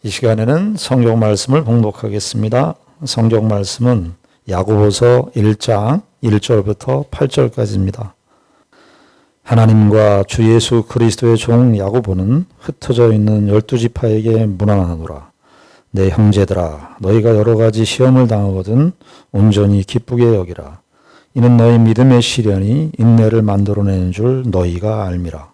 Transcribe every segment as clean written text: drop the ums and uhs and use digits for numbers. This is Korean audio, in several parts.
이 시간에는 성경 말씀을 봉독하겠습니다. 성경 말씀은 야고보서 1장 1절부터 8절까지입니다. 하나님과 주 예수 그리스도의 종 야고보는 흩어져 있는 12지파에게 문안하노라. 내 형제들아, 너희가 여러 가지 시험을 당하거든 온전히 기쁘게 여기라. 이는 너희 믿음의 시련이 인내를 만들어내는 줄 너희가 알미라.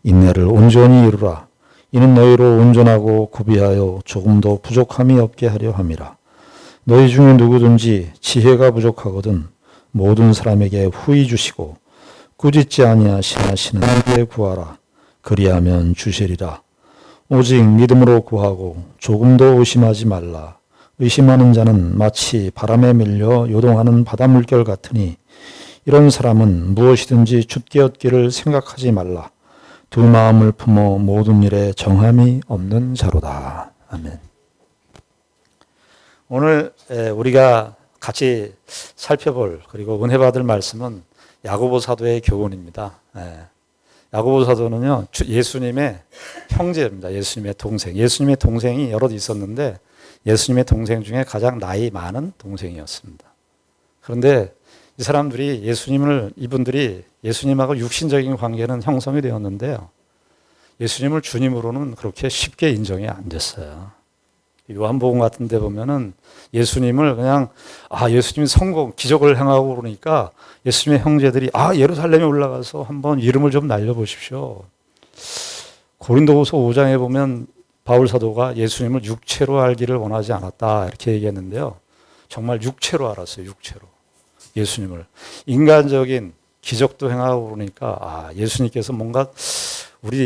인내를 온전히 이루라. 이는 너희로 온전하고 구비하여 조금도 부족함이 없게 하려 함이라. 너희 중에 누구든지 지혜가 부족하거든 모든 사람에게 후히 주시고 꾸짖지 아니하시는 이에 구하라. 그리하면 주시리라. 오직 믿음으로 구하고 조금도 의심하지 말라. 의심하는 자는 마치 바람에 밀려 요동하는 바닷물결 같으니 이런 사람은 무엇이든지 굳게 얻기를 생각하지 말라. 두 마음을 품어 모든 일에 정함이 없는 자로다. 아멘. 오늘 우리가 같이 살펴볼 그리고 은혜 받을 말씀은 야고보 사도의 교훈입니다. 야고보 사도는요, 예수님의 형제입니다. 예수님의 동생. 예수님의 동생이 여럿 있었는데 예수님의 동생 중에 가장 나이 많은 동생이었습니다. 그런데 이 사람들이 이분들이 예수님하고 육신적인 관계는 형성이 되었는데요. 예수님을 주님으로는 그렇게 쉽게 인정이 안 됐어요. 요한복음 같은 데 보면은 예수님을 그냥, 예수님이 성공, 기적을 행하고 그러니까 예수님의 형제들이, 예루살렘에 올라가서 한번 이름을 좀 날려보십시오. 고린도후서 5장에 보면 바울 사도가 예수님을 육체로 알기를 원하지 않았다. 이렇게 얘기했는데요. 정말 육체로 알았어요. 육체로. 예수님을. 인간적인 기적도 행하고 그러니까, 예수님께서 뭔가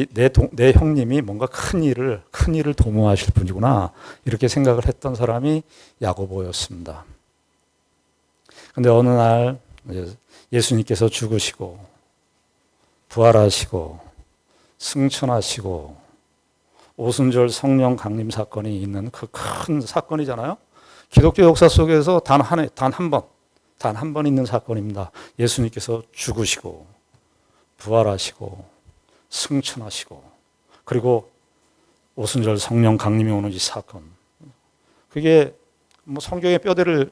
내 형님이 뭔가 큰 일을 도모하실 분이구나. 이렇게 생각을 했던 사람이 야고보였습니다. 근데 어느 날 예수님께서 죽으시고, 부활하시고, 승천하시고, 오순절 성령 강림 사건이 있는 그 큰 사건이잖아요. 기독교 역사 속에서 단 한 번 있는 사건입니다. 예수님께서 죽으시고, 부활하시고, 승천하시고, 그리고 오순절 성령 강림이 오는 이 사건. 그게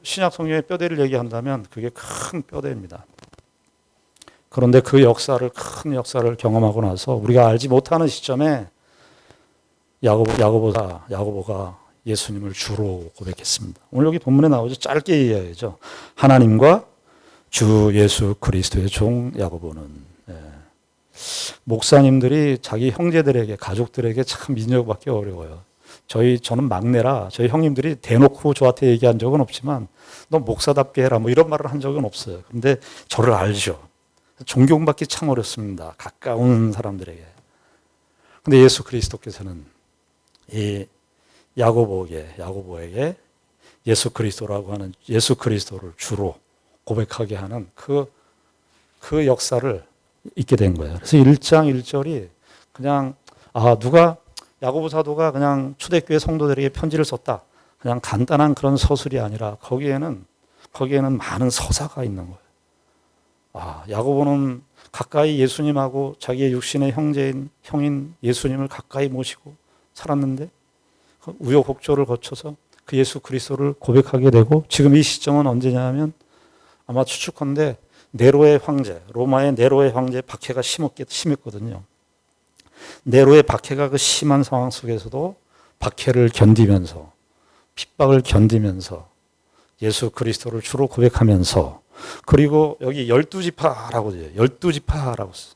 신약 성경의 뼈대를 얘기한다면 그게 큰 뼈대입니다. 그런데 그 큰 역사를 경험하고 나서 우리가 알지 못하는 시점에 야고보가 예수님을 주로 고백했습니다. 오늘 여기 본문에 나오죠. 짧게 이해해야죠. 하나님과 주 예수 그리스도의 종 야고보는. 목사님들이 자기 형제들에게, 가족들에게 참 인정받기 어려워요. 저는 막내라 저희 형님들이 대놓고 저한테 얘기한 적은 없지만 너 목사답게 해라 이런 말을 한 적은 없어요. 그런데 저를 알죠. 존경받기 참 어렵습니다. 가까운 사람들에게. 근데 예수 그리스도께서는 이 야고보에게 예수 그리스도라고 하는 예수 그리스도를 주로 고백하게 하는 그 역사를 있게 된 거예요. 그래서 1장 1절이 그냥 야고보 사도가 그냥 초대교회 성도들에게 편지를 썼다. 그냥 간단한 그런 서술이 아니라 거기에는 많은 서사가 있는 거예요. 야고보는 가까이 예수님하고 자기의 육신의 형인 예수님을 가까이 모시고 살았는데 우여곡절을 거쳐서 그 예수 그리스도를 고백하게 되고 지금 이 시점은 언제냐면 아마 추측컨대 로마의 네로의 황제 박해가 심했거든요. 네로의 박해가 그 심한 상황 속에서도 박해를 견디면서 핍박을 견디면서 예수 그리스도를 주로 고백하면서 그리고 여기 12지파라고 돼요. 12지파라고 써요.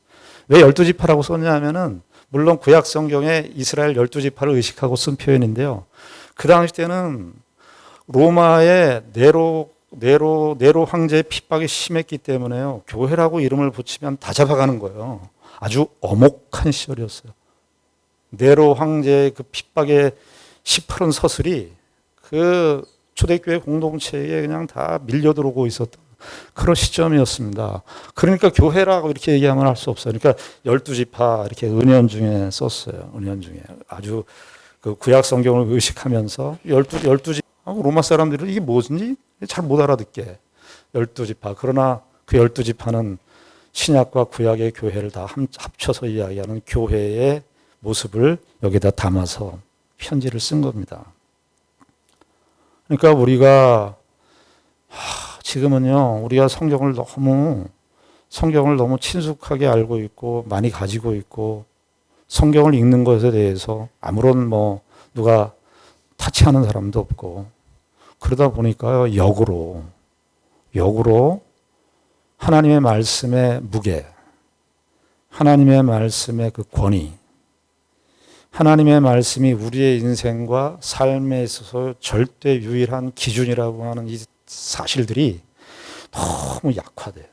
왜 12지파라고 썼냐면은 물론 구약 성경에 이스라엘 12지파를 의식하고 쓴 표현인데요. 그 당시 때는 로마의 네로 황제의 핍박이 심했기 때문에요. 교회라고 이름을 붙이면 다 잡아가는 거예요. 아주 엄혹한 시절이었어요. 네로 황제의 그 핍박의 시퍼런 서슬이 그 초대교회 공동체에 그냥 다 밀려들어오고 있었던 그런 시점이었습니다. 그러니까 교회라고 이렇게 얘기하면 할 수 없어요. 그러니까 12지파 이렇게 은연중에 썼어요. 은연중에. 아주 그 구약 성경을 의식하면서 12지파 로마 사람들은 이게 뭐지? 잘 못 알아듣게 12지파. 그러나 그 12지파는 신약과 구약의 교회를 다 합쳐서 이야기하는 교회의 모습을 여기다 담아서 편지를 쓴 겁니다. 그러니까 우리가 지금은요, 우리가 성경을 너무 친숙하게 알고 있고 많이 가지고 있고 성경을 읽는 것에 대해서 아무런 누가 타치하는 사람도 없고 그러다 보니까요, 역으로 하나님의 말씀의 무게, 하나님의 말씀의 그 권위, 하나님의 말씀이 우리의 인생과 삶에 있어서 절대 유일한 기준이라고 하는 이 사실들이 너무 약화돼요.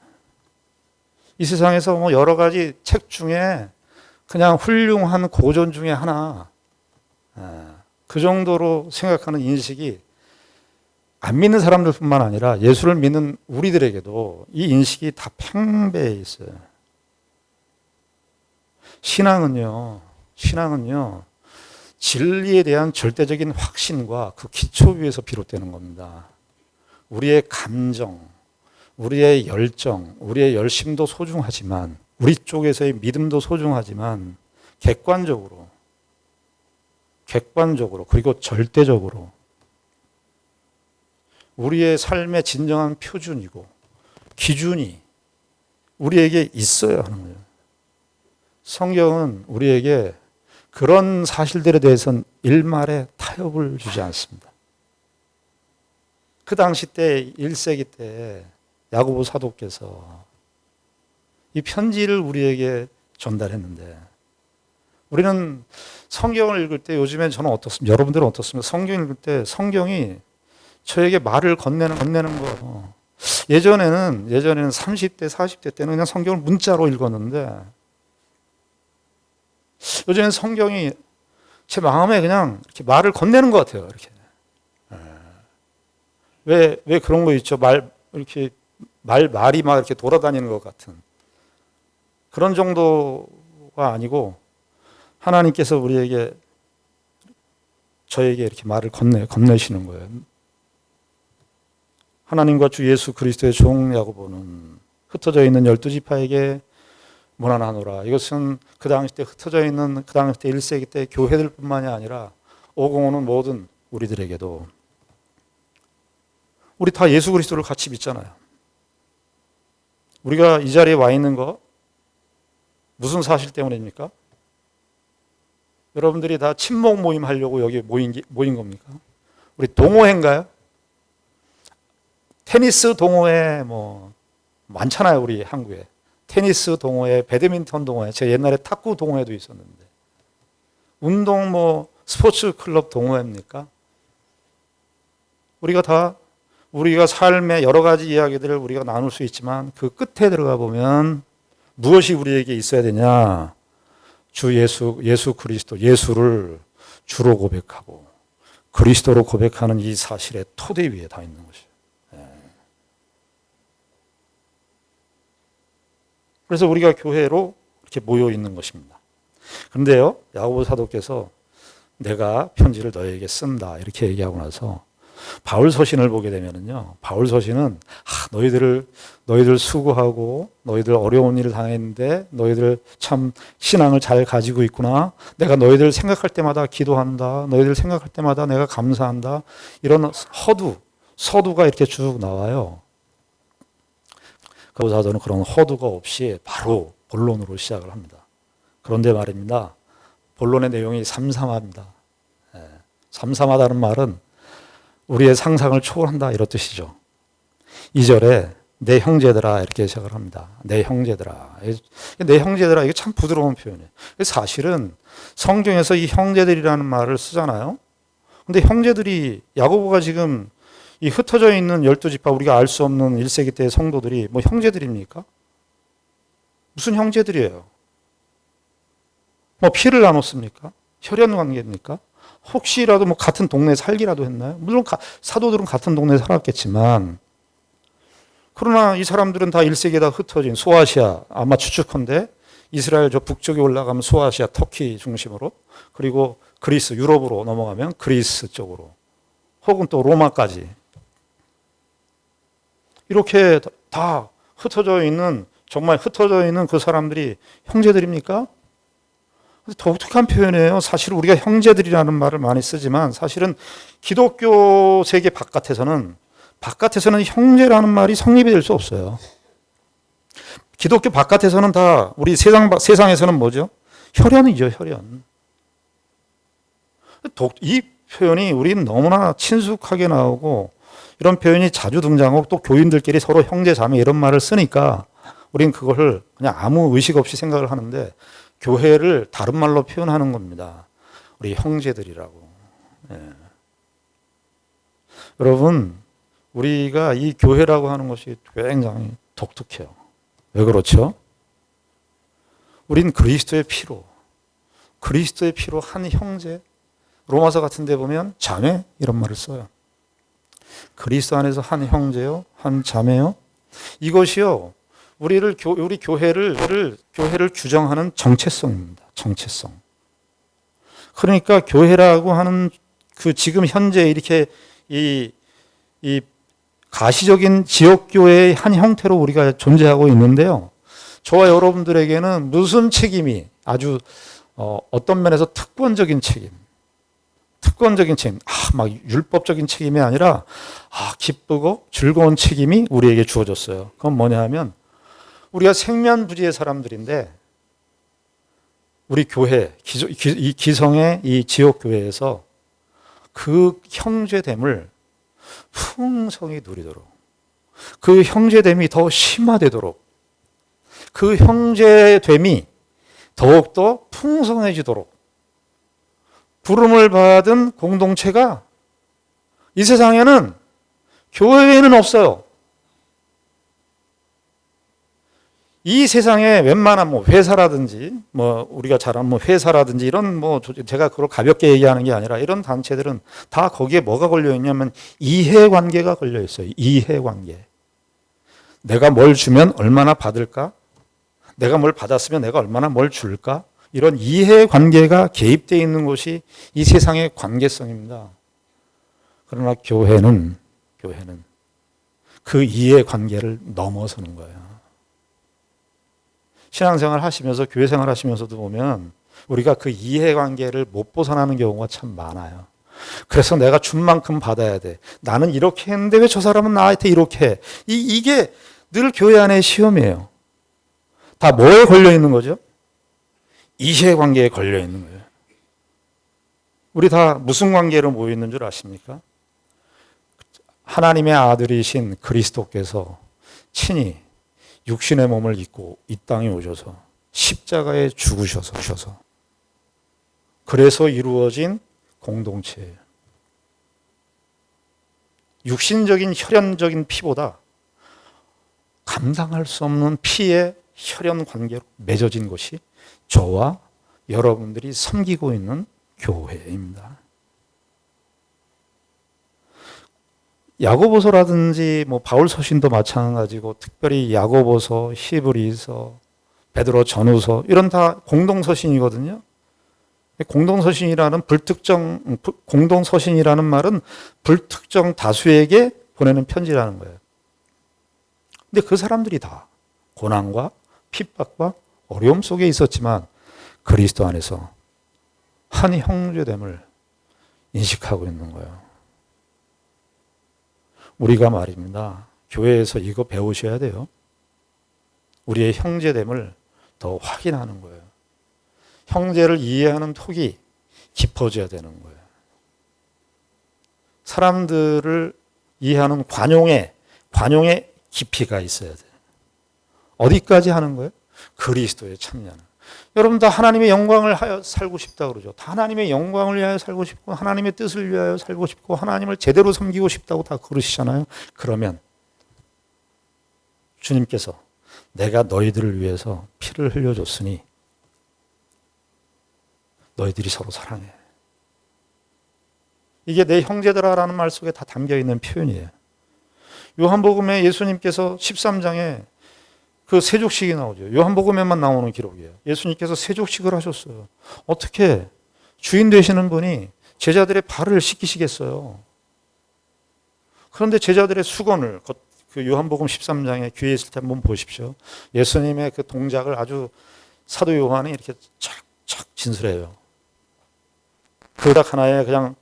이 세상에서 여러 가지 책 중에 그냥 훌륭한 고전 중에 하나, 그 정도로 생각하는 인식이 안 믿는 사람들뿐만 아니라 예수를 믿는 우리들에게도 이 인식이 다 팽배해 있어요. 신앙은요, 진리에 대한 절대적인 확신과 그 기초 위에서 비롯되는 겁니다. 우리의 감정, 우리의 열정, 우리의 열심도 소중하지만, 우리 쪽에서의 믿음도 소중하지만, 객관적으로, 그리고 절대적으로, 우리의 삶의 진정한 표준이고, 기준이 우리에게 있어야 하는 거예요. 성경은 우리에게 그런 사실들에 대해서는 일말의 타협을 주지 않습니다. 그 당시 때 1세기 때 야고보 사도께서 이 편지를 우리에게 전달했는데 우리는 성경을 읽을 때 요즘엔 저는 어떻습니까? 여러분들은 어떻습니까? 성경 읽을 때 성경이 저에게 말을 건네는 거. 예전에는 30대, 40대 때는 그냥 성경을 문자로 읽었는데 요즘엔 성경이 제 마음에 그냥 이렇게 말을 건네는 것 같아요. 이렇게. 왜 그런 거 있죠? 말이 막 이렇게 돌아다니는 것 같은. 그런 정도가 아니고 하나님께서 저에게 이렇게 말을 건네시는 거예요. 하나님과 주 예수 그리스도의 종 야고보는 흩어져 있는 12지파에게 문안하노라. 이것은 그 당시 때 흩어져 있는 그 당시 때 1세기 때 교회들뿐만이 아니라 오공오는 모든 우리들에게도 우리 다 예수 그리스도를 같이 믿잖아요. 우리가 이 자리에 와 있는 거 무슨 사실 때문입니까? 여러분들이 다 친목 모임 하려고 여기 모인 겁니까? 우리 동호회인가요? 테니스 동호회 많잖아요, 우리 한국에. 테니스 동호회, 배드민턴 동호회, 제가 옛날에 탁구 동호회도 있었는데. 운동 스포츠 클럽 동호회입니까? 우리가 삶의 여러 가지 이야기들을 우리가 나눌 수 있지만 그 끝에 들어가 보면 무엇이 우리에게 있어야 되냐? 주 예수 그리스도, 예수를 주로 고백하고 그리스도로 고백하는 이 사실의 토대 위에 다 있는 것이에요. 그래서 우리가 교회로 이렇게 모여 있는 것입니다. 그런데요, 야고보 사도께서 내가 편지를 너에게 쓴다 이렇게 얘기하고 나서 바울 서신을 보게 되면은요, 바울 서신은 너희들 수고하고 너희들 어려운 일을 당했는데 너희들 참 신앙을 잘 가지고 있구나. 내가 너희들 생각할 때마다 기도한다. 너희들 생각할 때마다 내가 감사한다. 이런 서두가 이렇게 쭉 나와요. 야고보 사도는 그런 허두가 없이 바로 본론으로 시작을 합니다. 그런데 말입니다. 본론의 내용이 삼삼합니다. 삼삼하다는 말은 우리의 상상을 초월한다 이런 뜻이죠. 2절에 내 형제들아 이렇게 시작을 합니다. 내 형제들아. 내 형제들아 이게 참 부드러운 표현이에요. 사실은 성경에서 이 형제들이라는 말을 쓰잖아요. 근데 형제들이 야고보가 지금 이 흩어져 있는 12지파 우리가 알 수 없는 1세기 때의 성도들이 형제들입니까? 무슨 형제들이에요? 피를 나눴습니까? 혈연 관계입니까? 혹시라도 같은 동네에 살기라도 했나요? 물론 사도들은 같은 동네에 살았겠지만 그러나 이 사람들은 다 1세기에 다 흩어진 소아시아, 아마 추측컨대 이스라엘 저 북쪽에 올라가면 소아시아, 터키 중심으로 그리고 그리스, 유럽으로 넘어가면 그리스 쪽으로 혹은 또 로마까지 이렇게 다 정말 흩어져 있는 그 사람들이 형제들입니까? 독특한 표현이에요. 사실 우리가 형제들이라는 말을 많이 쓰지만 사실은 기독교 세계 바깥에서는 형제라는 말이 성립이 될 수 없어요. 기독교 바깥에서는 다 우리 세상에서는 뭐죠? 혈연이죠, 혈연. 이 표현이 우리는 너무나 친숙하게 나오고 이런 표현이 자주 등장하고 또 교인들끼리 서로 형제 자매 이런 말을 쓰니까 우리는 그것을 그냥 아무 의식 없이 생각을 하는데 교회를 다른 말로 표현하는 겁니다. 우리 형제들이라고. 예. 여러분, 우리가 이 교회라고 하는 것이 굉장히 독특해요. 왜 그렇죠? 우린 그리스도의 피로 한 형제, 로마서 같은 데 보면 자매 이런 말을 써요. 그리스도 안에서 한 형제요, 한 자매요. 이것이요, 우리 교회를 규정하는 정체성입니다. 정체성. 그러니까 교회라고 하는 그 지금 현재 이렇게 이 가시적인 지역교회의 한 형태로 우리가 존재하고 있는데요. 저와 여러분들에게는 무슨 책임이 아주 어떤 면에서 특권적인 책임, 막 율법적인 책임이 아니라 기쁘고 즐거운 책임이 우리에게 주어졌어요. 그건 뭐냐 하면 우리가 생면부지의 사람들인데 우리 교회, 이 기성의 이 지역교회에서 그 형제됨을 풍성히 누리도록, 그 형제됨이 더 심화되도록, 그 형제됨이 더욱더 풍성해지도록 부름을 받은 공동체가 이 세상에는 교회에는 없어요. 이 세상에 웬만한 회사라든지 우리가 잘 아는 회사라든지 이런 제가 그걸 가볍게 얘기하는 게 아니라 이런 단체들은 다 거기에 뭐가 걸려 있냐면 이해관계가 걸려 있어요. 이해관계. 내가 뭘 주면 얼마나 받을까? 내가 뭘 받았으면 내가 얼마나 뭘 줄까? 이런 이해관계가 개입되어 있는 것이 이 세상의 관계성입니다. 그러나 교회는 그 이해관계를 넘어서는 거예요. 신앙생활 하시면서 교회 생활 하시면서도 보면 우리가 그 이해관계를 못 벗어나는 경우가 참 많아요. 그래서 내가 준 만큼 받아야 돼. 나는 이렇게 했는데 왜 저 사람은 나한테 이렇게 해? 이게 늘 교회 안의 시험이에요. 다 뭐에 걸려 있는 거죠? 이해관계에 걸려 있는 거예요. 우리 다 무슨 관계로 모여 있는 줄 아십니까? 하나님의 아들이신 그리스도께서 친히 육신의 몸을 입고 이 땅에 오셔서 십자가에 죽으셔서 그래서 이루어진 공동체예요. 육신적인 혈연적인 피보다 감당할 수 없는 피의 혈연 관계로 맺어진 것이 저와 여러분들이 섬기고 있는 교회입니다. 야고보서라든지 바울 서신도 마찬가지고 특별히 야고보서, 히브리서, 베드로 전후서 이런 다 공동 서신이거든요. 공동서신이라는 말은 불특정 다수에게 보내는 편지라는 거예요. 근데 그 사람들이 다 고난과 핍박과 어려움 속에 있었지만 그리스도 안에서 한 형제됨을 인식하고 있는 거예요. 우리가 말입니다. 교회에서 이거 배우셔야 돼요. 우리의 형제됨을 더 확인하는 거예요. 형제를 이해하는 톡이 깊어져야 되는 거예요. 사람들을 이해하는 관용의 깊이가 있어야 돼요. 어디까지 하는 거예요? 그리스도에 참여하는. 여러분 다 하나님의 영광을 하여 살고 싶다 그러죠. 다 하나님의 영광을 위하여 살고 싶고 하나님의 뜻을 위하여 살고 싶고 하나님을 제대로 섬기고 싶다고 다 그러시잖아요. 그러면 주님께서 내가 너희들을 위해서 피를 흘려줬으니 너희들이 서로 사랑해. 이게 내 형제들아라는 말 속에 다 담겨있는 표현이에요. 요한복음에 예수님께서 13장에 그 세족식이 나오죠. 요한복음에만 나오는 기록이에요. 예수님께서 세족식을 하셨어요. 어떻게 주인 되시는 분이 제자들의 발을 씻기시겠어요? 그런데 제자들의 수건을 그 요한복음 13장에 귀에 있을 때 한번 보십시오. 예수님의 그 동작을 아주 사도 요한이 이렇게 착 착 진술해요. 그 딱 하나에 그냥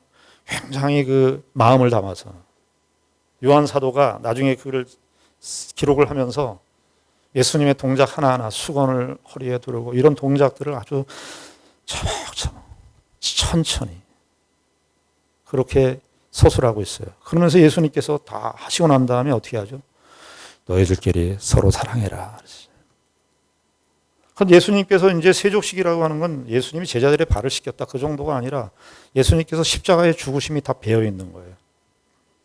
굉장히 그 마음을 담아서 요한 사도가 나중에 그걸 기록을 하면서 예수님의 동작 하나하나 수건을 허리에 두르고 이런 동작들을 아주 차곡차곡 천천히 그렇게 서술하고 있어요. 그러면서 예수님께서 다 하시고 난 다음에 어떻게 하죠? 너희들끼리 서로 사랑해라. 그런데 예수님께서 이제 세족식이라고 하는 건 예수님이 제자들의 발을 씻겼다 그 정도가 아니라 예수님께서 십자가의 죽으심이 다 배어 있는 거예요.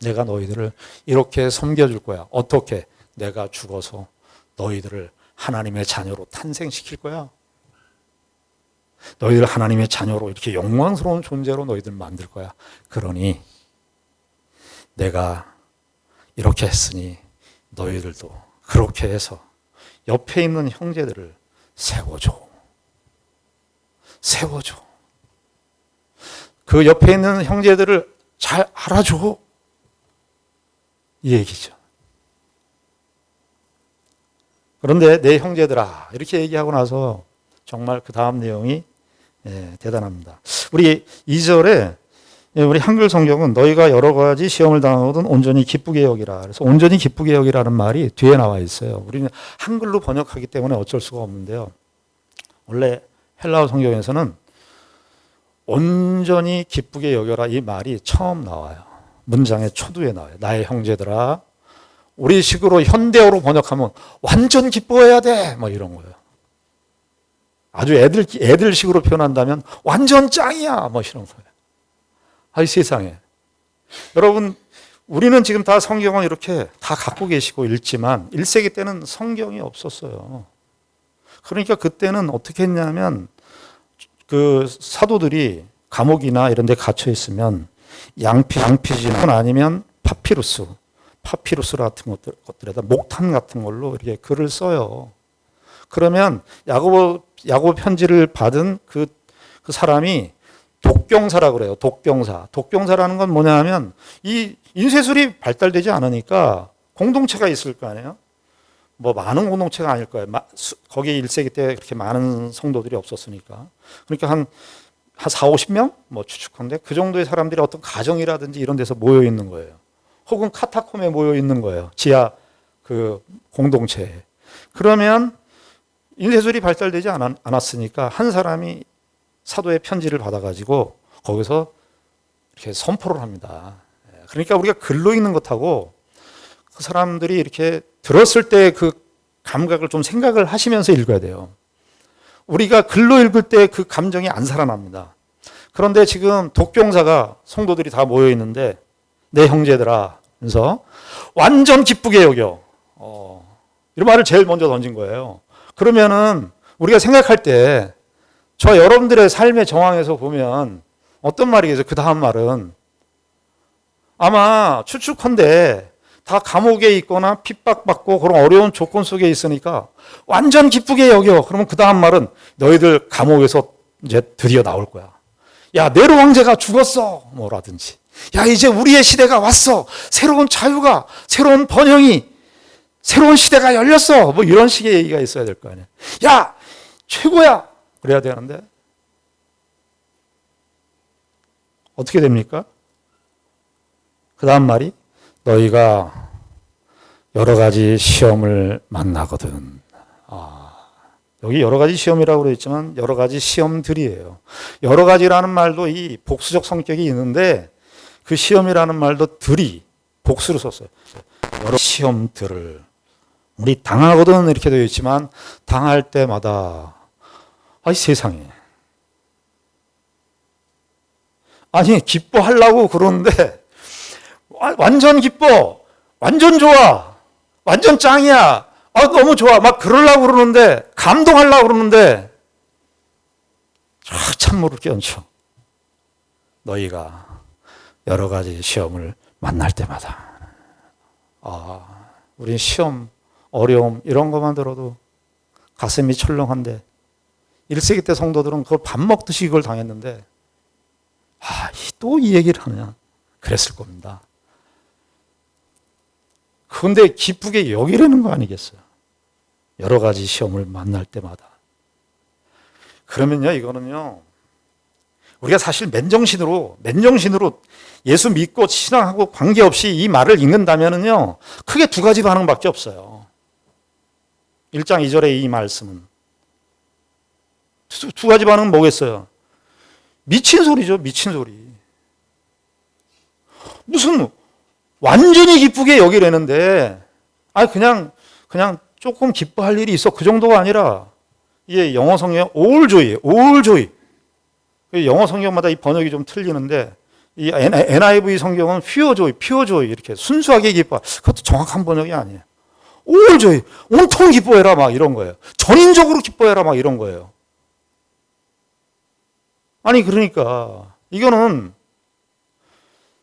내가 너희들을 이렇게 섬겨줄 거야. 어떻게? 내가 죽어서 너희들을 하나님의 자녀로 탄생시킬 거야. 너희들 하나님의 자녀로 이렇게 영광스러운 존재로 너희들 만들 거야. 그러니 내가 이렇게 했으니 너희들도 그렇게 해서 옆에 있는 형제들을 세워줘. 세워줘. 그 옆에 있는 형제들을 잘 알아줘. 이 얘기죠. 그런데 내 형제들아 이렇게 얘기하고 나서 정말 그 다음 내용이 대단합니다. 우리 2절에 우리 한글 성경은 너희가 여러 가지 시험을 당하거든 온전히 기쁘게 여기라. 그래서 온전히 기쁘게 여기라는 말이 뒤에 나와 있어요. 우리는 한글로 번역하기 때문에 어쩔 수가 없는데요. 원래 헬라어 성경에서는 온전히 기쁘게 여겨라 이 말이 처음 나와요. 문장의 초두에 나와요. 나의 형제들아. 우리 식으로 현대어로 번역하면 완전 기뻐해야 돼. 뭐 이런 거예요. 아주 애들식으로 표현한다면 완전 짱이야. 뭐 이런 거예요. 이 세상에. 여러분, 우리는 지금 다 성경을 이렇게 다 갖고 계시고 읽지만 1세기 때는 성경이 없었어요. 그러니까 그때는 어떻게 했냐면 그 사도들이 감옥이나 이런 데 갇혀 있으면 양피지나 아니면 파피루스 같은 것들에다 목탄 같은 걸로 이렇게 글을 써요. 그러면 야고보 편지를 받은 그 사람이 독경사라고 그래요. 독경사라는 건 뭐냐 하면 이 인쇄술이 발달되지 않으니까 공동체가 있을 거 아니에요. 뭐 많은 공동체가 아닐 거예요. 거기 1세기 때 그렇게 많은 성도들이 없었으니까. 그러니까 한 4, 50명? 뭐 추측컨대 그 정도의 사람들이 어떤 가정이라든지 이런 데서 모여 있는 거예요. 혹은 카타콤에 모여 있는 거예요. 지하 그 공동체에. 그러면 인쇄술이 발달되지 않았으니까 한 사람이 사도의 편지를 받아가지고 거기서 이렇게 선포를 합니다. 그러니까 우리가 글로 읽는 것하고 그 사람들이 이렇게 들었을 때 그 감각을 좀 생각을 하시면서 읽어야 돼요. 우리가 글로 읽을 때 그 감정이 안 살아납니다. 그런데 지금 독경사가 성도들이 다 모여 있는데 내 형제들아 그래서 완전 기쁘게 여겨. 이런 말을 제일 먼저 던진 거예요. 그러면은 우리가 생각할 때 저 여러분들의 삶의 정황에서 보면 어떤 말이겠어요? 그 다음 말은 아마 추측컨대 다 감옥에 있거나 핍박받고 그런 어려운 조건 속에 있으니까 완전 기쁘게 여겨. 그러면 그 다음 말은 너희들 감옥에서 이제 드디어 나올 거야. 야, 네로 황제가 죽었어. 뭐라든지. 야, 이제 우리의 시대가 왔어. 새로운 자유가, 새로운 번영이, 새로운 시대가 열렸어. 뭐 이런 식의 얘기가 있어야 될 거 아니야. 야, 최고야. 그래야 되는데 어떻게 됩니까? 그 다음 말이 너희가 여러 가지 시험을 만나거든. 여기 여러 가지 시험이라고 그랬지만 여러 가지 시험들이에요. 여러 가지라는 말도 이 복수적 성격이 있는데 그 시험이라는 말도 들이 복수로 썼어요. 여러 시험들을 우리 당하거든 이렇게 되어 있지만 당할 때마다 이 세상에 아니 기뻐하려고 그러는데 완전 기뻐 완전 좋아 완전 짱이야 너무 좋아 막 그러려고 그러는데 감동하려고 그러는데 찬물을 끼얹혀 너희가 여러 가지 시험을 만날 때마다 우리 시험 어려움 이런 것만 들어도 가슴이 철렁한데 1세기 때 성도들은 그걸 밥 먹듯이 이걸 당했는데 또 이 얘기를 하냐 그랬을 겁니다. 그런데 기쁘게 여기려는 거 아니겠어요? 여러 가지 시험을 만날 때마다. 그러면요, 이거는요, 우리가 사실 맨정신으로 예수 믿고 신앙하고 관계없이 이 말을 읽는다면은요, 크게 두 가지 반응밖에 없어요. 1장 2절의 이 말씀은. 두 가지 반응은 뭐겠어요? 미친 소리죠, 미친 소리. 무슨 완전히 기쁘게 여기려는데, 그냥 조금 기뻐할 일이 있어. 그 정도가 아니라, 이게 영어 성경 all joy. 영어 성경마다 이 번역이 좀 틀리는데, 이 NIV 성경은 pure joy 이렇게 순수하게 기뻐. 그것도 정확한 번역이 아니에요. all joy, 온통 기뻐해라 막 이런 거예요. 전인적으로 기뻐해라 막 이런 거예요. 그러니까 이거는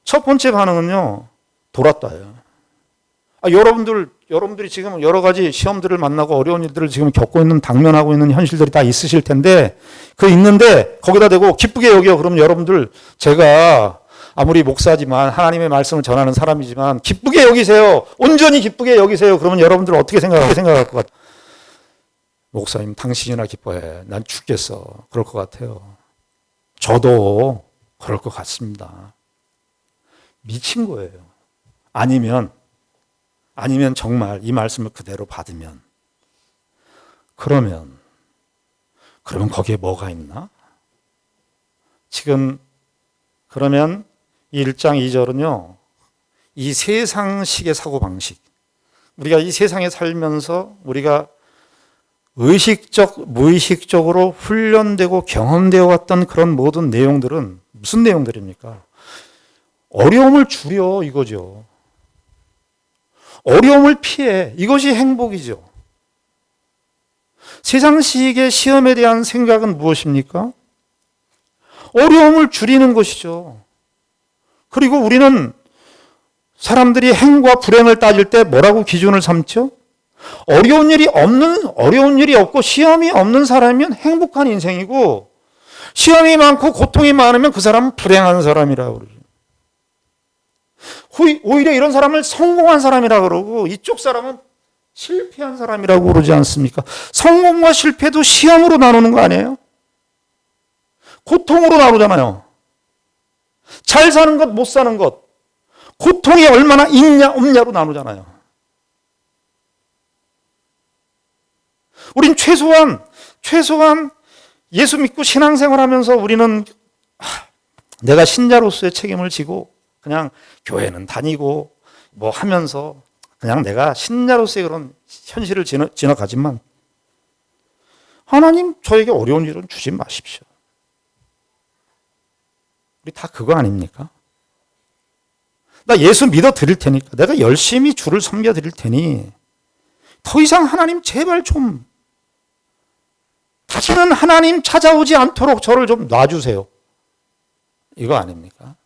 첫 번째 반응은요, 돌았다예요. 여러분들이 지금 여러 가지 시험들을 만나고 어려운 일들을 지금 겪고 있는, 당면하고 있는 현실들이 다 있으실 텐데, 있는데 거기다 대고 기쁘게 여겨. 그러면 여러분들, 제가 아무리 목사지만 하나님의 말씀을 전하는 사람이지만 기쁘게 여기세요. 온전히 기쁘게 여기세요. 그러면 여러분들 어떻게 생각할 것 같아요? 목사님, 당신이나 기뻐해. 난 죽겠어. 그럴 것 같아요. 저도 그럴 것 같습니다. 미친 거예요. 아니면 정말 이 말씀을 그대로 받으면, 그러면 거기에 뭐가 있나? 지금 그러면 이 1장 2절은요, 이 세상식의 사고방식, 우리가 이 세상에 살면서 우리가 무의식적으로 훈련되고 경험되어 왔던 그런 모든 내용들은 무슨 내용들입니까? 어려움을 줄여, 이거죠. 어려움을 피해, 이것이 행복이죠. 세상식의 시험에 대한 생각은 무엇입니까? 어려움을 줄이는 것이죠. 그리고 우리는 사람들이 행과 불행을 따질 때 뭐라고 기준을 삼죠? 어려운 일이 없고 시험이 없는 사람이면 행복한 인생이고, 시험이 많고 고통이 많으면 그 사람은 불행한 사람이라고 그러죠. 오히려 이런 사람을 성공한 사람이라고 그러고, 이쪽 사람은 실패한 사람이라고 그러지 않습니까? 성공과 실패도 시험으로 나누는 거 아니에요? 고통으로 나누잖아요. 잘 사는 것, 못 사는 것, 고통이 얼마나 있냐 없냐로 나누잖아요. 우린 최소한 예수 믿고 신앙생활하면서 우리는 내가 신자로서의 책임을 지고 그냥 교회는 다니고 뭐 하면서 그냥 내가 신자로서의 그런 현실을 지나가지만, 하나님 저에게 어려운 일은 주지 마십시오. 우리 다 그거 아닙니까? 나 예수 믿어 드릴 테니까, 내가 열심히 주를 섬겨 드릴 테니 더 이상 하나님 제발 좀 다시는 하나님 찾아오지 않도록 저를 좀 놔주세요. 이거 아닙니까?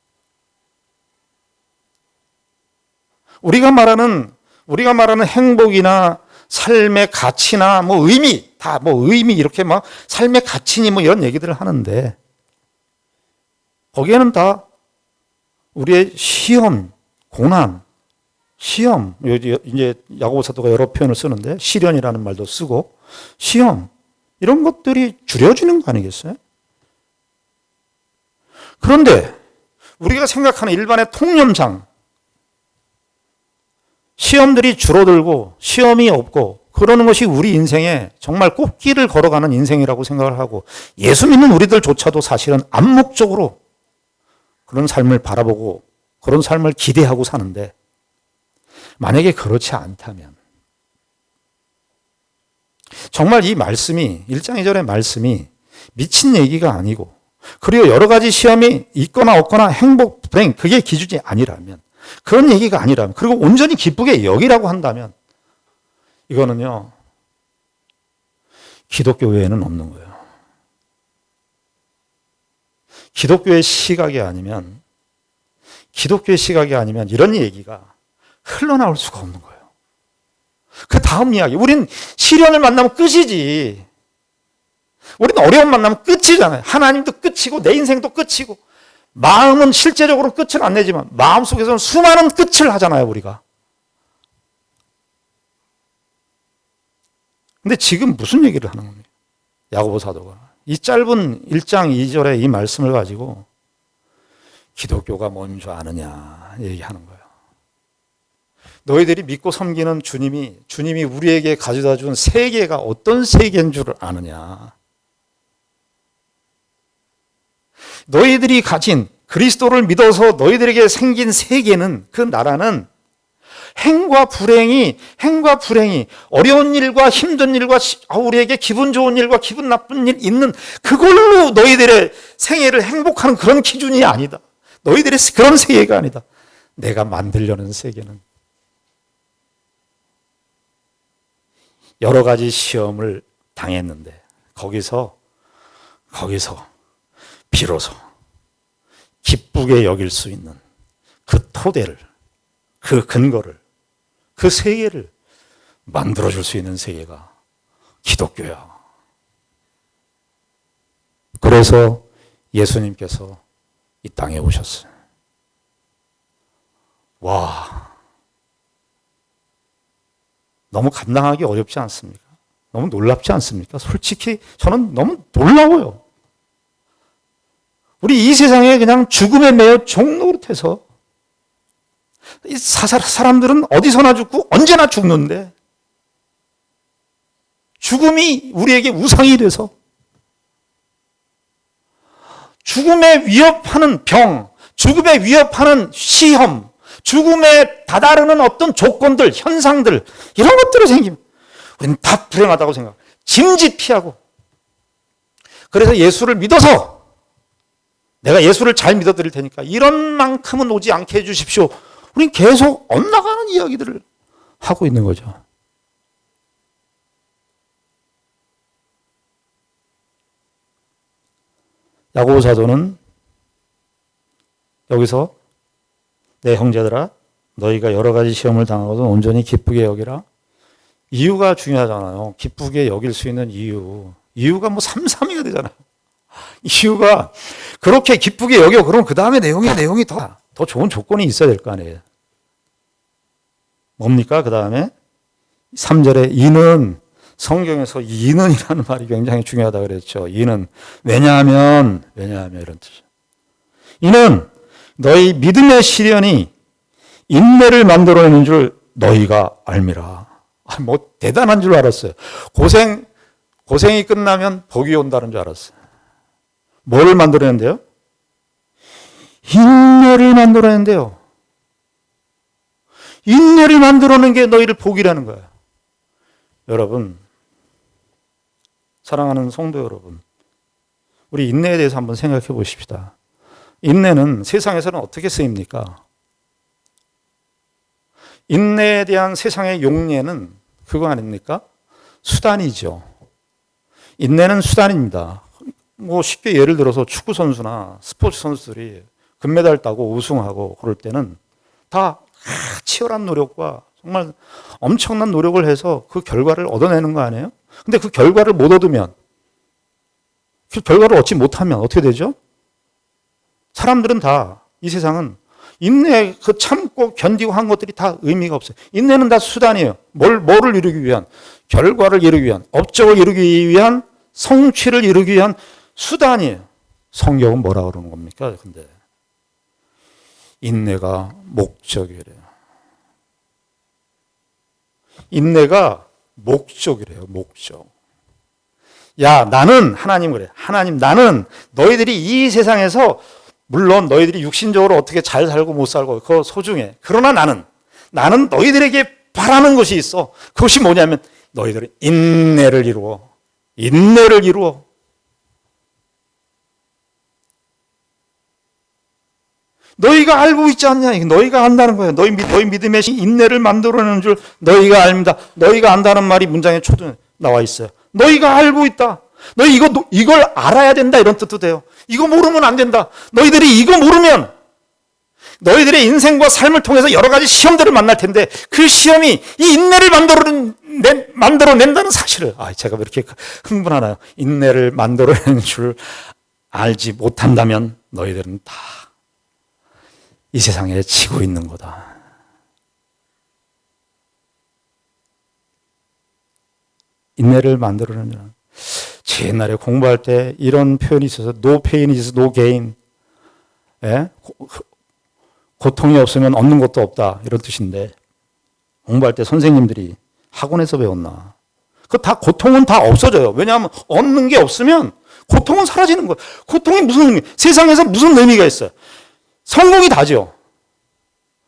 우리가 말하는 행복이나 삶의 가치나 의미, 의미 이렇게 삶의 가치니 이런 얘기들을 하는데, 거기에는 다 우리의 시험, 고난, 시험, 이제 야고보 사도가 여러 표현을 쓰는데 시련이라는 말도 쓰고 시험, 이런 것들이 줄여지는 거 아니겠어요? 그런데 우리가 생각하는 일반의 통념상 시험들이 줄어들고 시험이 없고 그러는 것이 우리 인생에 정말 꽃길을 걸어가는 인생이라고 생각을 하고, 예수 믿는 우리들조차도 사실은 암묵적으로 그런 삶을 바라보고 그런 삶을 기대하고 사는데, 만약에 그렇지 않다면 정말 이 말씀이 1장 2절의 말씀이 미친 얘기가 아니고, 그리고 여러 가지 시험이 있거나 없거나 행복, 불행, 그게 기준이 아니라면, 그런 얘기가 아니라면, 그리고 온전히 기쁘게 여기라고 한다면, 이거는요, 기독교 외에는 없는 거예요. 기독교의 시각이 아니면 이런 얘기가 흘러나올 수가 없는 거예요. 그 다음 이야기, 우린 시련을 만나면 끝이지. 우리는 어려움 만나면 끝이잖아요. 하나님도 끝이고 내 인생도 끝이고, 마음은 실제적으로 끝을 안 내지만 마음속에서는 수많은 끝을 하잖아요, 우리가. 근데 지금 무슨 얘기를 하는 겁니까? 야고보 사도가 이 짧은 1장 2절의 이 말씀을 가지고 기독교가 뭔 줄 아느냐 얘기하는 거예요. 너희들이 믿고 섬기는 주님이 우리에게 가져다 준 세계가 어떤 세계인 줄 아느냐. 너희들이 가진 그리스도를 믿어서 너희들에게 생긴 세계는, 그 나라는 행과 불행이 어려운 일과 힘든 일과 우리에게 기분 좋은 일과 기분 나쁜 일 있는 그걸로 너희들의 생애를 행복하는 그런 기준이 아니다. 너희들의 그런 세계가 아니다. 내가 만들려는 세계는 여러 가지 시험을 당했는데 거기서 비로소 기쁘게 여길 수 있는 그 토대를, 그 근거를, 그 세계를 만들어줄 수 있는 세계가 기독교야. 그래서 예수님께서 이 땅에 오셨어요. 와, 너무 감당하기 어렵지 않습니까? 너무 놀랍지 않습니까? 솔직히 저는 너무 놀라워요. 우리 이 세상에 그냥 죽음에 매여 종노릇해서 이 사람들은 어디서나 죽고 언제나 죽는데 죽음이 우리에게 우상이 돼서 죽음에 위협하는 병, 죽음에 위협하는 시험, 죽음에 다다르는 어떤 조건들, 현상들, 이런 것들이 생기면 우리는 다 불행하다고 생각하고 짐짓피하고, 그래서 예수를 믿어서 내가 예수를 잘 믿어드릴 테니까 이런 만큼은 오지 않게 해주십시오. 우린 계속 엇나가는 이야기들을 하고 있는 거죠. 야고보 사도는 여기서 내 형제들아 너희가 여러 가지 시험을 당하고도 온전히 기쁘게 여기라. 이유가 중요하잖아요. 기쁘게 여길 수 있는 이유가 뭐 삼삼이가 되잖아요. 이유가 그렇게 기쁘게 여겨. 그럼 그 다음에 내용이 더 좋은 조건이 있어야 될 거 아니에요. 뭡니까? 그 다음에 3절에 이는, 성경에서 이는이라는 말이 굉장히 중요하다고 그랬죠. 이는 왜냐하면 이런 뜻이죠. 이는 너희 믿음의 시련이 인내를 만들어내는 줄 너희가 알미라. 뭐 대단한 줄 알았어요. 고생이 끝나면 복이 온다는 줄 알았어요. 뭐를 만들어낸대요? 인내를 만들어낸대요. 인내를 만들어낸 게 너희를 복이라는 거예요. 여러분, 사랑하는 성도 여러분, 우리 인내에 대해서 한번 생각해 보십시다. 인내는 세상에서는 어떻게 쓰입니까? 인내에 대한 세상의 용례는 그거 아닙니까? 수단이죠. 인내는 수단입니다. 뭐 쉽게 예를 들어서 축구 선수나 스포츠 선수들이 금메달 따고 우승하고 그럴 때는 다 치열한 노력과 정말 엄청난 노력을 해서 그 결과를 얻어내는 거 아니에요? 근데 그 결과를 못 얻으면, 그 결과를 얻지 못하면 어떻게 되죠? 사람들은 다, 이 세상은 인내, 그 참고 견디고 한 것들이 다 의미가 없어요. 인내는 다 수단이에요. 뭐를 이루기 위한, 결과를 이루기 위한, 업적을 이루기 위한, 성취를 이루기 위한 수단이에요. 성경은 뭐라 그러는 겁니까? 근데 인내가 목적이래요. 인내가 목적이래요. 목적. 야, 나는, 하나님 그래. 하나님, 나는 너희들이 이 세상에서 물론 너희들이 육신적으로 어떻게 잘 살고 못 살고 그거 소중해. 그러나 나는 너희들에게 바라는 것이 있어. 그것이 뭐냐면 너희들은 인내를 이루어. 너희가 알고 있지 않냐? 너희가 안다는 거예요. 너희 믿음의 인내를 만들어내는 줄 너희가 압니다. 너희가 안다는 말이 문장에 초도 나와 있어요. 너희가 알고 있다. 너희 이걸 알아야 된다 이런 뜻도 돼요. 이거 모르면 안 된다. 너희들이 이거 모르면 너희들의 인생과 삶을 통해서 여러 가지 시험들을 만날 텐데 그 시험이 이 인내를 만들어낸다는 사실을, 제가 왜 이렇게 흥분하나요? 인내를 만들어내는 줄 알지 못한다면 너희들은 다 이 세상에 지고 있는 거다. 인내를 만들어내는, 제 옛날에 공부할 때 이런 표현이 있어서 no pain is no gain. 예? 고통이 없으면 얻는 것도 없다. 이런 뜻인데 공부할 때 선생님들이 학원에서 배웠나. 고통은 다 없어져요. 왜냐하면 얻는 게 없으면 고통은 사라지는 거예요. 고통이 무슨 의미, 세상에서 무슨 의미가 있어요? 성공이 다죠.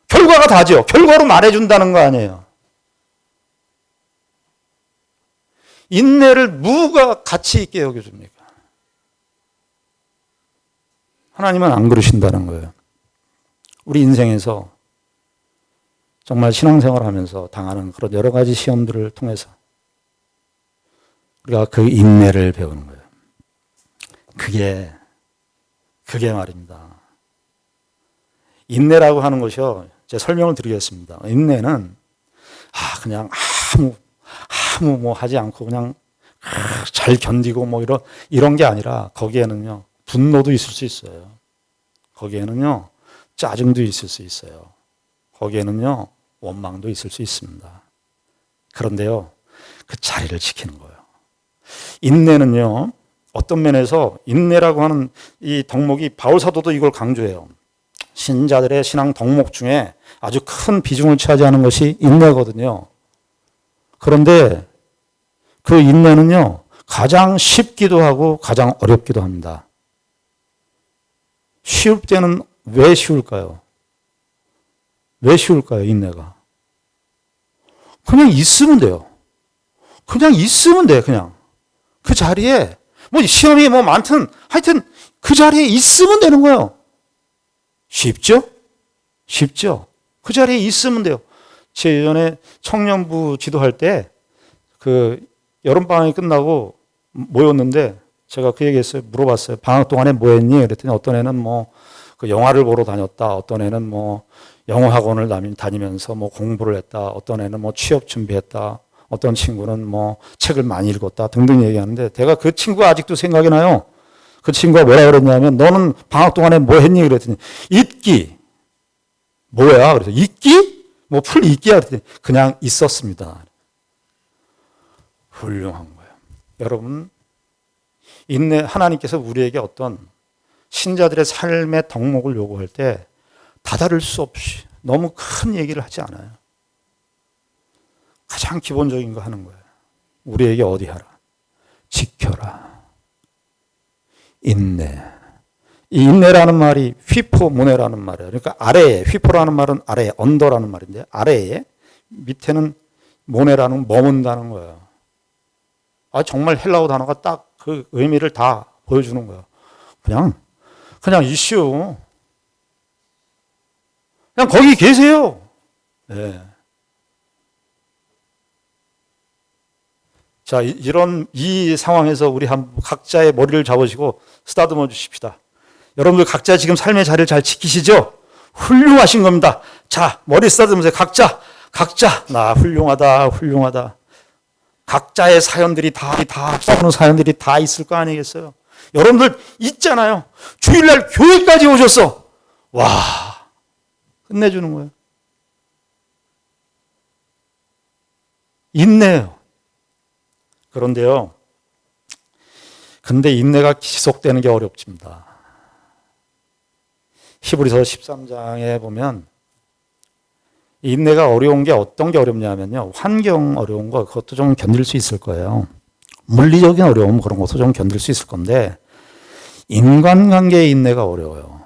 결과가 다죠. 결과로 말해준다는 거 아니에요. 인내를 누가 가치 있게 여겨줍니까? 하나님은 안 그러신다는 거예요. 우리 인생에서 정말 신앙생활 하면서 당하는 그런 여러 가지 시험들을 통해서 우리가 그 인내를 배우는 거예요. 그게 말입니다. 인내라고 하는 것이요. 제가 설명을 드리겠습니다. 인내는 그냥 아무 뭐 하지 않고 그냥 잘 견디고 뭐 이런 게 아니라 거기에는요. 분노도 있을 수 있어요. 거기에는요. 짜증도 있을 수 있어요. 거기에는요. 원망도 있을 수 있습니다. 그런데요. 그 자리를 지키는 거예요. 인내는요. 어떤 면에서 인내라고 하는 이 덕목이 바울 사도도 이걸 강조해요. 신자들의 신앙 덕목 중에 아주 큰 비중을 차지하는 것이 인내거든요. 그런데 그 인내는요. 가장 쉽기도 하고 가장 어렵기도 합니다. 쉬울 때는 왜 쉬울까요? 왜 쉬울까요? 인내가. 그냥 있으면 돼요. 그냥 있으면 돼요. 그냥. 그 자리에 뭐 시험이 뭐 많든 하여튼 그 자리에 있으면 되는 거예요. 쉽죠? 쉽죠? 그 자리에 있으면 돼요. 제 예전에 청년부 지도할 때 그 여름방학이 끝나고 모였는데 제가 그 얘기했어요. 물어봤어요. 방학 동안에 뭐 했니? 그랬더니 어떤 애는 뭐 그 영화를 보러 다녔다. 어떤 애는 뭐 영어 학원을 다니면서 뭐 공부를 했다. 어떤 애는 뭐 취업 준비했다. 어떤 친구는 뭐 책을 많이 읽었다. 등등 얘기하는데 제가 그 친구가 아직도 생각이 나요. 그 친구가 뭐라 그랬냐면 너는 방학 동안에 뭐 했니? 그랬더니 읽기. 뭐야? 그래서 읽기? 뭐 풀 읽기야? 그랬더니 그냥 있었습니다. 훌륭한 거예요. 여러분, 인내, 하나님께서 우리에게 어떤 신자들의 삶의 덕목을 요구할 때 다다를 수 없이 너무 큰 얘기를 하지 않아요. 가장 기본적인 거 하는 거예요. 우리에게 어디 하라? 지켜라. 인내. 이 인내라는 말이 휘포모네라는 말이에요. 그러니까 아래에, 휘포라는 말은 아래에, 언더라는 말인데 아래에, 밑에는 모네라는 머문다는 거예요. 정말 헬라어 단어가 딱 그 의미를 다 보여주는 거예요. 그냥 이슈. 그냥 거기 계세요. 네. 자, 이 상황에서 우리 각자의 머리를 잡으시고 쓰다듬어 주십시다. 여러분들 각자 지금 삶의 자리를 잘 지키시죠? 훌륭하신 겁니다. 자, 머리 쓰다듬으세요. 각자. 나 훌륭하다. 각자의 사연들이 다 싸우는 사연들이 다 있을 거 아니겠어요? 여러분들 있잖아요. 주일날 교회까지 오셨어. 와, 끝내주는 거예요. 인내요. 그런데요. 근데 인내가 지속되는 게 어렵습니다. 히브리서 13장에 보면 인내가 어려운 게 어떤 게 어렵냐면요. 환경 어려운 거 그것도 좀 견딜 수 있을 거예요. 물리적인 어려움 그런 것도 좀 견딜 수 있을 건데 인간관계의 인내가 어려워요.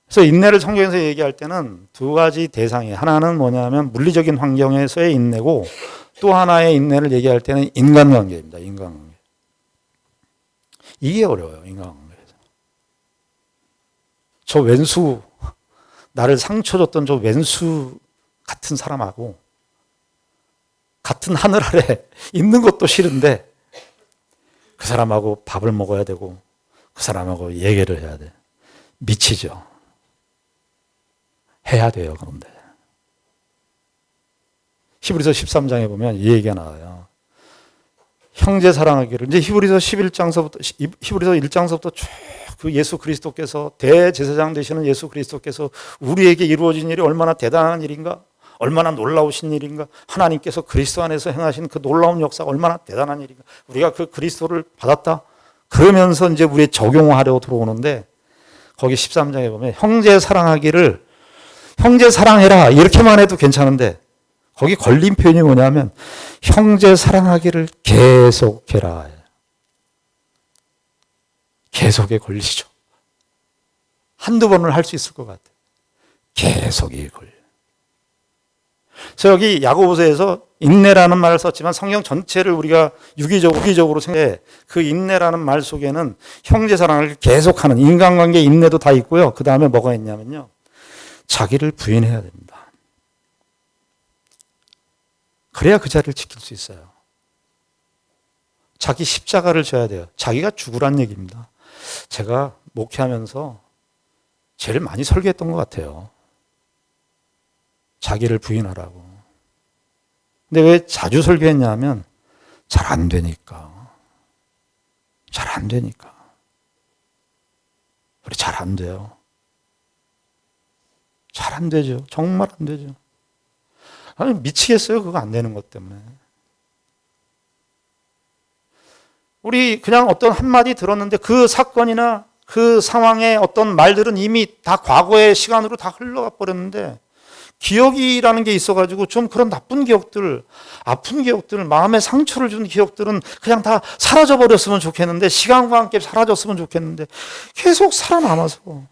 그래서 인내를 성경에서 얘기할 때는 두 가지 대상이에요. 하나는 뭐냐면 물리적인 환경에서의 인내고 또 하나의 인내를 얘기할 때는 인간관계입니다. 인간관계. 이게 어려워요. 인간관계에서. 저 왼수 나를 상처 줬던 저 왼수 같은 사람하고 같은 하늘 아래 있는 것도 싫은데 그 사람하고 밥을 먹어야 되고 그 사람하고 얘기를 해야 돼. 미치죠. 해야 돼요. 그런데 히브리서 13장에 보면 이 얘기가 나와요. 형제 사랑하기를. 이제 히브리서 1장서부터 쭉 그 예수 그리스도께서 대제사장 되시는 예수 그리스도께서 우리에게 이루어진 일이 얼마나 대단한 일인가? 얼마나 놀라우신 일인가. 하나님께서 그리스도 안에서 행하신 그 놀라운 역사가 얼마나 대단한 일인가. 우리가 그 그리스도를 받았다. 그러면서 이제 우리의 적용하려고 들어오는데 거기 13장에 보면 형제 사랑하기를 형제 사랑해라 이렇게만 해도 괜찮은데 거기 걸린 표현이 뭐냐면 형제 사랑하기를 계속해라. 계속에 걸리죠. 한두 번을 할 수 있을 것 같아요. 계속이 걸려. 그래서 여기 야고보서에서 인내라는 말을 썼지만 성경 전체를 우리가 유기적으로 생각해 그 인내라는 말 속에는 형제 사랑을 계속하는 인간관계 인내도 다 있고요. 그 다음에 뭐가 있냐면요. 자기를 부인해야 됩니다. 그래야 그 자리를 지킬 수 있어요. 자기 십자가를 져야 돼요. 자기가 죽으란 얘기입니다. 제가 목회하면서 제일 많이 설교했던 것 같아요. 자기를 부인하라고. 근데 왜 자주 설교했냐면 잘 안 되니까. 잘 안 되니까. 우리 잘 안 돼요. 잘 안 되죠. 정말 안 되죠. 아니 미치겠어요. 그거 안 되는 것 때문에. 우리 그냥 어떤 한마디 들었는데 그 사건이나 그 상황의 어떤 말들은 이미 다 과거의 시간으로 다 흘러가 버렸는데 기억이라는 게 있어가지고 좀 그런 나쁜 기억들, 아픈 기억들, 마음에 상처를 준 기억들은 그냥 다 사라져 버렸으면 좋겠는데 시간과 함께 사라졌으면 좋겠는데 계속 살아남아서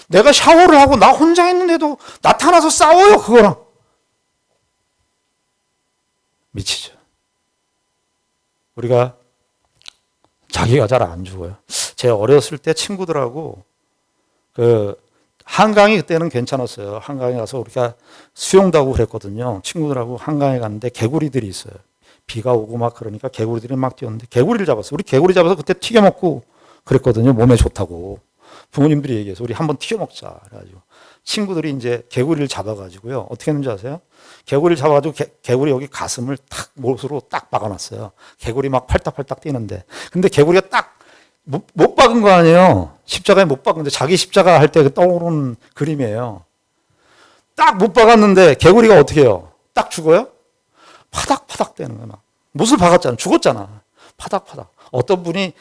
내가 샤워를 하고 나 혼자 있는데도 나타나서 싸워요 그거랑. 미치죠. 우리가 자기가 잘 안 죽어요. 제 어렸을 때 친구들하고 한강이 그때는 괜찮았어요. 한강에 가서 우리가 수영도 하고 그랬거든요. 친구들하고 한강에 갔는데 개구리들이 있어요. 비가 오고 막 그러니까 개구리들이 막 뛰었는데 개구리를 잡았어요. 우리 개구리 잡아서 그때 튀겨 먹고 그랬거든요. 몸에 좋다고. 부모님들이 얘기해서 우리 한번 튀겨 먹자. 그래가지고 친구들이 이제 개구리를 잡아가지고요. 어떻게 했는지 아세요? 개구리를 잡아가지고 개구리 여기 가슴을 탁 못으로 딱 박아놨어요. 개구리 막 팔딱팔딱 뛰는데. 근데 개구리가 딱 못 박은 거 아니에요. 십자가에 못 박은데 자기 십자가 할 때 떠오르는 그림이에요. 딱 못 박았는데 개구리가 어떻게 해요? 딱 죽어요? 파닥파닥 되는 거야. 막. 못을 박았잖아. 죽었잖아. 파닥파닥. 어떤 분이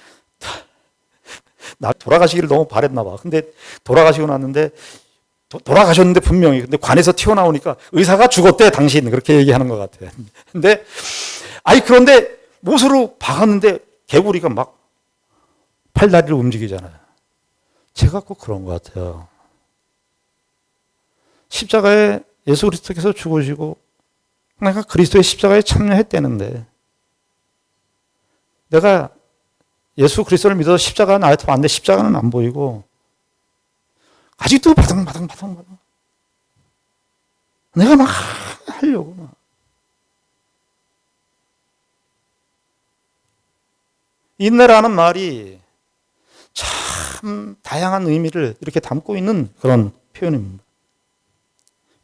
나 돌아가시기를 너무 바랬나 봐. 근데 돌아가시고 났는데 돌아가셨는데 분명히 근데 관에서 튀어나오니까 의사가 죽었대 당신 그렇게 얘기하는 것 같아. 근데 그런데 못으로 박았는데 개구리가 막 팔다리를 움직이잖아요. 제가 꼭 그런 것 같아요. 십자가에 예수 그리스도께서 죽으시고 내가 그리스도의 십자가에 참여했다는데 내가 예수 그리스도를 믿어서 십자가가 나한테 왔는데 십자가는 안 보이고 아직도 바닥 내가 막 하려고 막. 인내라는 말이 참 다양한 의미를 이렇게 담고 있는 그런 표현입니다.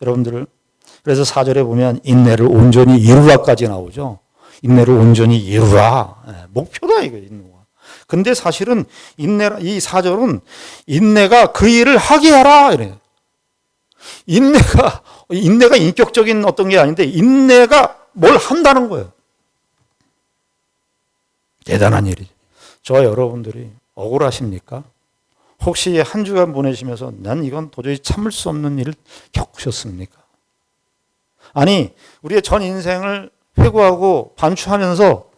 여러분들 그래서 4절에 보면 인내를 온전히 이루라까지 나오죠. 인내를 온전히 이루라. 목표다 이거 인내가. 근데 사실은 이 4절은 인내가 그 일을 하게 하라 이래요. 인내가 인격적인 어떤 게 아닌데 인내가 뭘 한다는 거예요. 대단한 일이죠. 저와 여러분들이 억울하십니까? 혹시 한 주간 보내시면서 난 이건 도저히 참을 수 없는 일을 겪으셨습니까? 아니 우리의 전 인생을 회고하고 반추하면서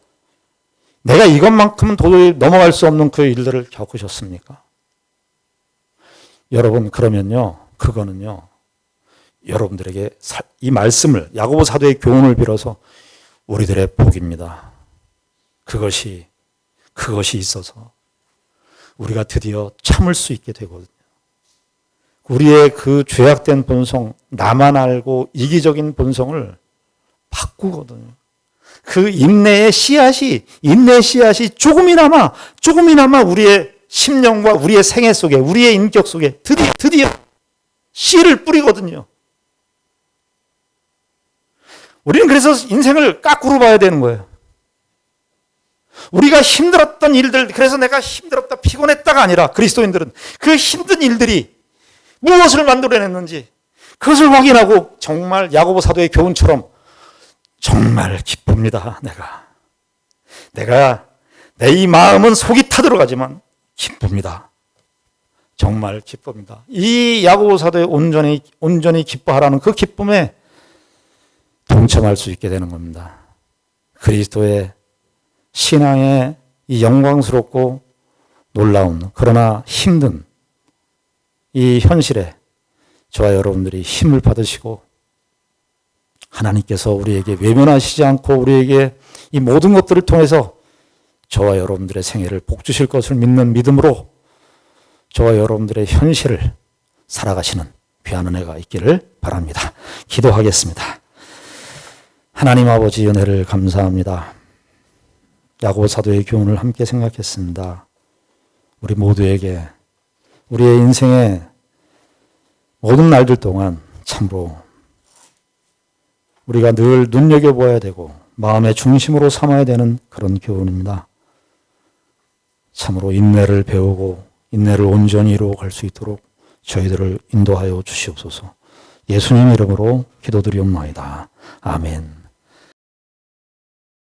내가 이것만큼은 도저히 넘어갈 수 없는 그 일들을 겪으셨습니까? 여러분 그러면요 그거는요 여러분들에게 이 말씀을 야고보 사도의 교훈을 빌어서 우리들의 복입니다. 그것이 있어서 우리가 드디어 참을 수 있게 되거든요. 우리의 그 죄악된 본성, 나만 알고 이기적인 본성을 바꾸거든요. 그 인내 씨앗이 조금이나마 우리의 심령과 우리의 생애 속에, 우리의 인격 속에 드디어 씨를 뿌리거든요. 우리는 그래서 인생을 까꾸로 봐야 되는 거예요. 우리가 힘들었던 일들, 그래서 내가 힘들었다, 피곤했다가 아니라 그리스도인들은 그 힘든 일들이 무엇을 만들어냈는지, 그것을 확인하고 정말 야고보 사도의 교훈처럼 정말 기쁩니다. 내가 내 이 마음은 속이 타들어가지만 기쁩니다. 정말 기쁩니다. 이 야고보 사도의 온전히 기뻐하라는 그 기쁨에 동참할 수 있게 되는 겁니다. 그리스도의 신앙의 이 영광스럽고 놀라운 그러나 힘든 이 현실에 저와 여러분들이 힘을 받으시고 하나님께서 우리에게 외면하시지 않고 우리에게 이 모든 것들을 통해서 저와 여러분들의 생애를 복 주실 것을 믿는 믿음으로 저와 여러분들의 현실을 살아가시는 귀한 은혜가 있기를 바랍니다. 기도하겠습니다. 하나님 아버지 은혜를 감사합니다. 야고보 사도의 교훈을 함께 생각했습니다. 우리 모두에게 우리의 인생의 모든 날들 동안 참으로 우리가 늘 눈여겨보아야 되고 마음의 중심으로 삼아야 되는 그런 교훈입니다. 참으로 인내를 배우고 인내를 온전히 이루어갈 수 있도록 저희들을 인도하여 주시옵소서. 예수님 이름으로 기도드리옵나이다. 아멘.